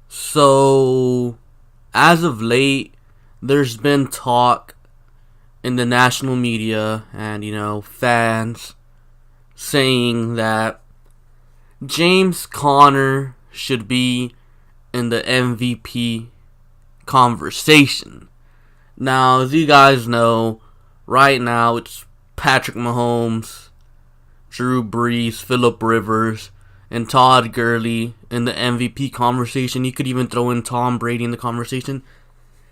So, as of late, there's been talk in the national media and, fans saying that James Conner should be in the MVP conversation. Now, as you guys know, right now it's Patrick Mahomes, Drew Brees, Phillip Rivers, and Todd Gurley in the MVP conversation. You could even throw in Tom Brady in the conversation,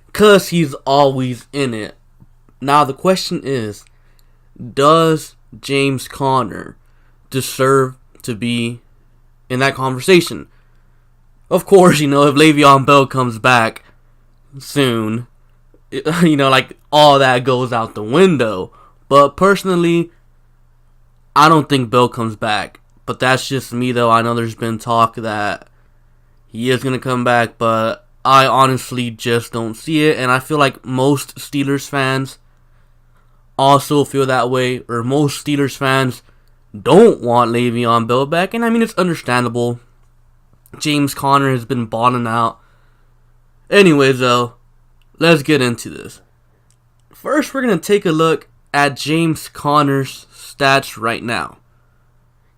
because he's always in it. Now, the question is, does James Conner deserve to be in that conversation? Of course, if Le'Veon Bell comes back soon, all that goes out the window. But personally, I don't think Bell comes back. But that's just me, though. I know there's been talk that he is going to come back, but I honestly just don't see it. And I feel like most Steelers fans also feel that way, or most Steelers fans don't want Le'Veon Bell back. And I mean, it's understandable. James Conner has been balling out. Anyways, though, let's get into this. First, we're going to take a look at James Conner's stats right now.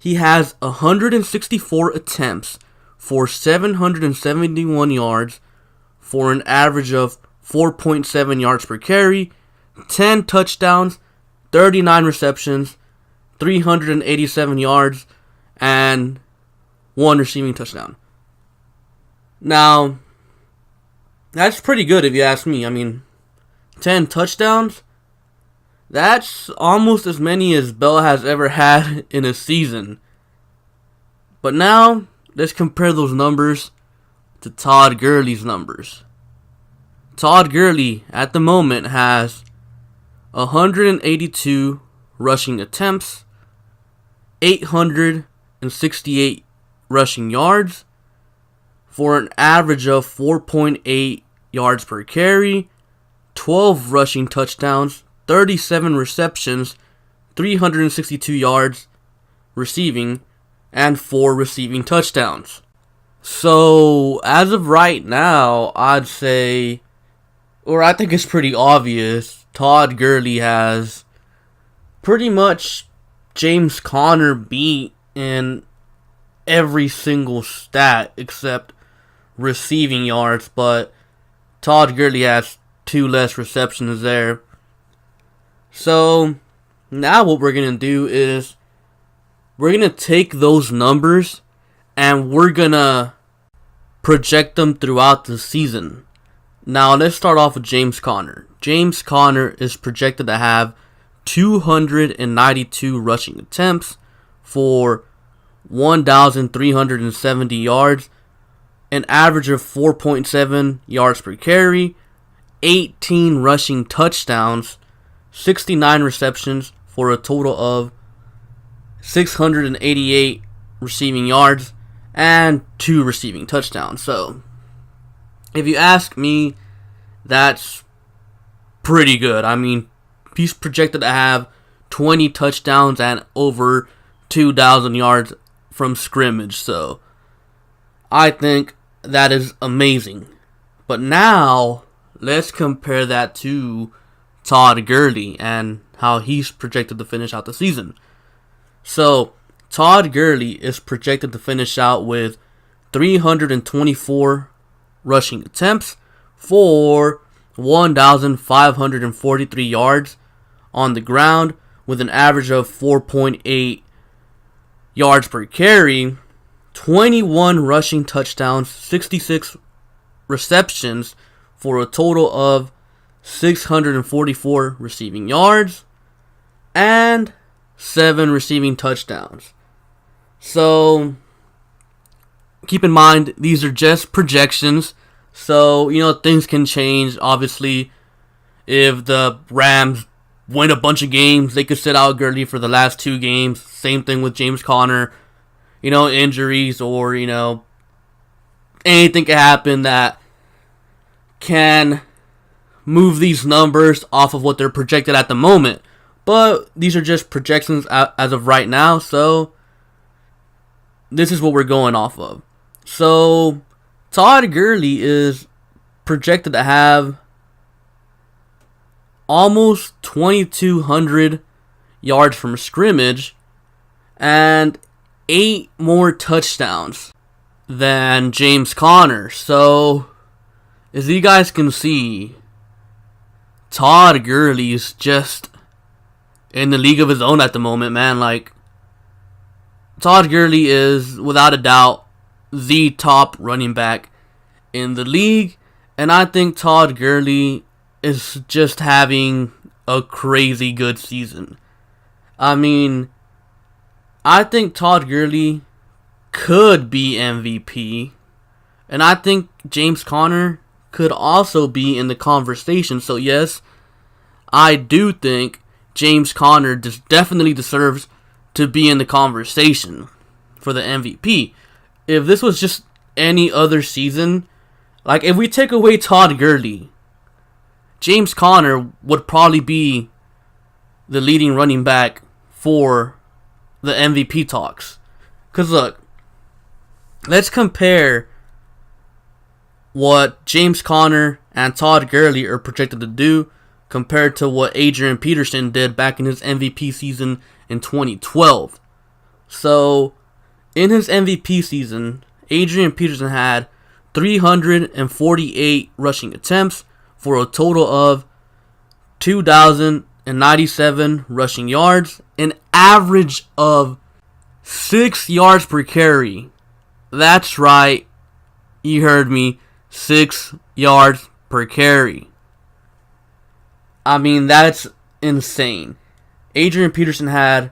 He has 164 attempts for 771 yards for an average of 4.7 yards per carry, 10 touchdowns, 39 receptions, 387 yards, and 1 receiving touchdown. Now, that's pretty good if you ask me. I mean, 10 touchdowns? That's almost as many as Bell has ever had in a season. But now, let's compare those numbers to Todd Gurley's numbers. Todd Gurley, at the moment, has 182 rushing attempts, 868 rushing yards, for an average of 4.8 yards per carry, 12 rushing touchdowns, 37 receptions, 362 yards receiving, and 4 receiving touchdowns. So, as of right now, I'd say, or I think it's pretty obvious, Todd Gurley has pretty much James Conner beat in every single stat except receiving yards, but Todd Gurley has 2 less receptions there. So, now what we're going to do is we're going to take those numbers and we're going to project them throughout the season. Now, let's start off with James Conner. James Conner is projected to have 292 rushing attempts for 1,370 yards, an average of 4.7 yards per carry, 18 rushing touchdowns, 69 receptions for a total of 688 receiving yards, and 2 receiving touchdowns. So, if you ask me, that's pretty good. I mean, he's projected to have 20 touchdowns and over 2,000 yards from scrimmage. So, I think that is amazing. But now, let's compare that to Todd Gurley and how he's projected to finish out the season. So, Todd Gurley is projected to finish out with 324 rushing attempts for 1,543 yards on the ground with an average of 4.8 yards per carry, 21 rushing touchdowns, 66 receptions for a total of 644 receiving yards, and 7 receiving touchdowns. So, keep in mind, these are just projections. So, things can change. Obviously, if the Rams win a bunch of games, they could sit out Gurley for the last 2 games. Same thing with James Conner. Injuries or, anything can happen that can move these numbers off of what they're projected at the moment. But these are just projections as of right now, so this is what we're going off of. So, Todd Gurley is projected to have almost 2,200 yards from scrimmage and 8 more touchdowns than James Conner. So, as you guys can see, Todd Gurley is just in the league of his own at the moment, man. Like, Todd Gurley is, without a doubt, the top running back in the league. And I think Todd Gurley is just having a crazy good season. I mean, I think Todd Gurley could be MVP. And I think James Conner could also be in the conversation. So yes, I do think James Conner definitely deserves to be in the conversation for the MVP. If this was just any other season, like if we take away Todd Gurley, James Conner would probably be the leading running back for the MVP talks. Because look, let's compare what James Conner and Todd Gurley are projected to do compared to what Adrian Peterson did back in his MVP season in 2012. So, in his MVP season, Adrian Peterson had 348 rushing attempts for a total of 2,097 rushing yards, an average of 6 yards per carry. That's right, you heard me, 6 yards per carry. I mean, that's insane. Adrian Peterson had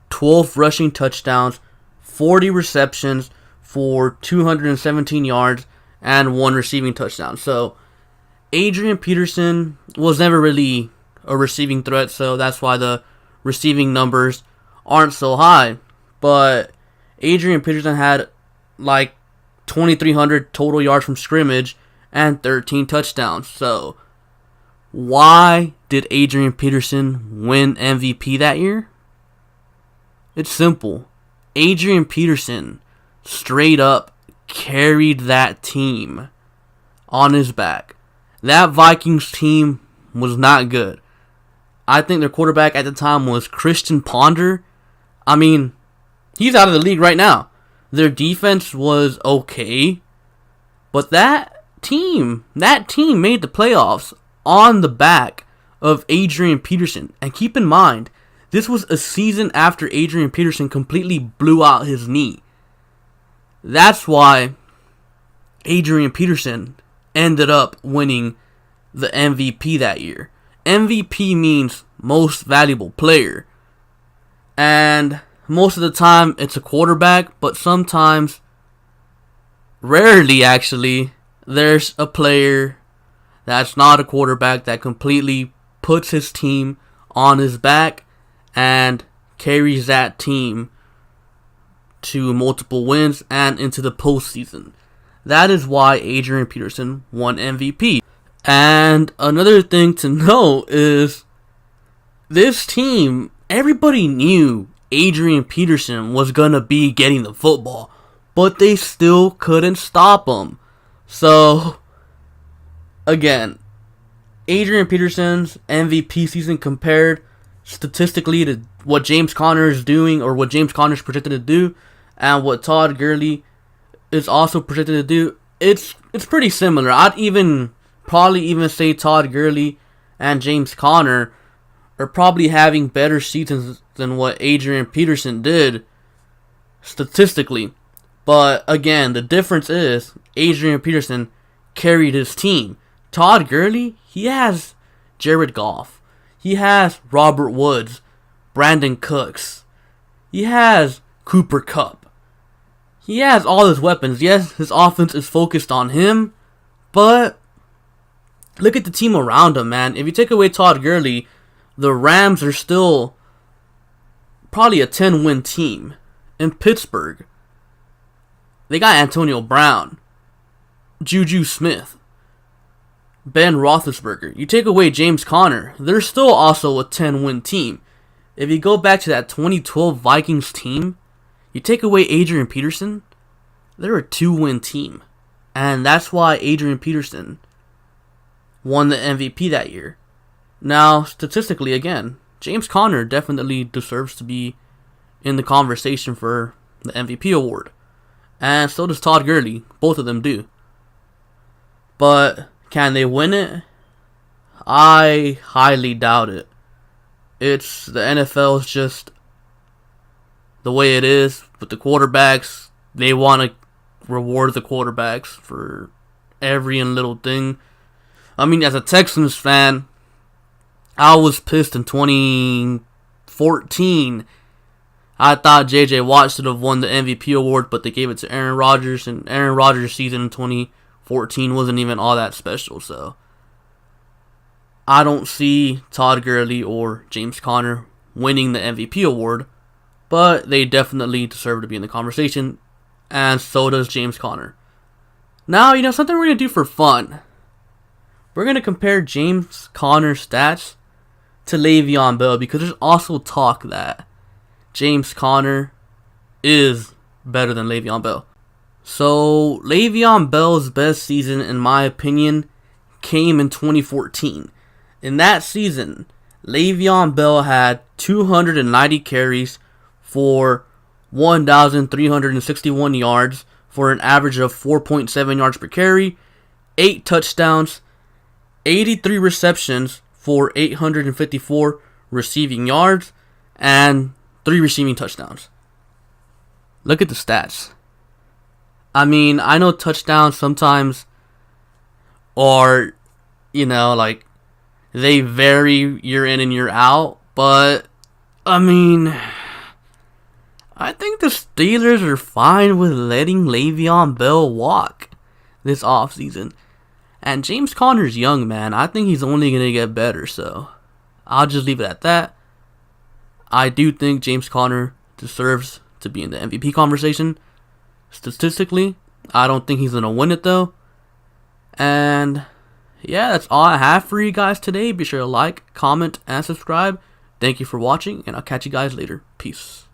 12 rushing touchdowns, 40 receptions for 217 yards, and 1 receiving touchdown. So, Adrian Peterson was never really a receiving threat, so that's why the receiving numbers aren't so high. But Adrian Peterson had like 2,300 total yards from scrimmage and 13 touchdowns. So, why did Adrian Peterson win MVP that year? It's simple. Adrian Peterson straight up carried that team on his back. That Vikings team was not good. I think their quarterback at the time was Christian Ponder. I mean, he's out of the league right now. Their defense was okay, but that team made the playoffs on the back of Adrian Peterson. And keep in mind, this was a season after Adrian Peterson completely blew out his knee. That's why Adrian Peterson ended up winning the MVP that year. MVP means most valuable player. And most of the time it's a quarterback, but sometimes, rarely actually, there's a player that's not a quarterback that completely puts his team on his back and carries that team to multiple wins and into the postseason. That is why Adrian Peterson won MVP. And another thing to note is this team, everybody knew Adrian Peterson was going to be getting the football, but they still couldn't stop him. So, again, Adrian Peterson's MVP season compared statistically to what James Conner is doing, or what James Conner is projected to do, and what Todd Gurley is also projected to do, it's pretty similar. I'd probably even say Todd Gurley and James Conner are probably having better seasons than what Adrian Peterson did statistically. But again, the difference is Adrian Peterson carried his team. Todd Gurley, he has Jared Goff. He has Robert Woods, Brandon Cooks. He has Cooper Kupp. He has all his weapons. Yes, his offense is focused on him, but look at the team around him, man. If you take away Todd Gurley, the Rams are still probably a 10-win team. In Pittsburgh, they got Antonio Brown, Juju Smith, Ben Roethlisberger. You take away James Conner, they're still also a 10-win team. If you go back to that 2012 Vikings team, you take away Adrian Peterson, they're a 2-win team. And that's why Adrian Peterson won the MVP that year. Now, statistically, again, James Conner definitely deserves to be in the conversation for the MVP award. And so does Todd Gurley. Both of them do. But can they win it? I highly doubt it. It's the NFL is just the way it is with the quarterbacks. They want to reward the quarterbacks for every and little thing. I mean, as a Texans fan, I was pissed in 2014. I thought J.J. Watt should have won the MVP award, but they gave it to Aaron Rodgers, and Aaron Rodgers' season in 2014 wasn't even all that special, so I don't see Todd Gurley or James Conner winning the MVP award, but they definitely deserve to be in the conversation, and so does James Conner. Now, something we're going to do for fun. We're going to compare James Conner's stats to Le'Veon Bell, because there's also talk that James Conner is better than Le'Veon Bell. So, Le'Veon Bell's best season, in my opinion, came in 2014. In that season, Le'Veon Bell had 290 carries for 1,361 yards for an average of 4.7 yards per carry, 8 touchdowns, 83 receptions for 854 receiving yards, and 3 receiving touchdowns. Look at the stats. I mean, I know touchdowns sometimes are, they vary year in and year out, but, I mean, I think the Steelers are fine with letting Le'Veon Bell walk this offseason. And James Conner's young, man. I think he's only going to get better, so I'll just leave it at that. I do think James Conner deserves to be in the MVP conversation. Statistically, I don't think he's going to win it, though. And yeah, that's all I have for you guys today. Be sure to like, comment, and subscribe. Thank you for watching, and I'll catch you guys later. Peace.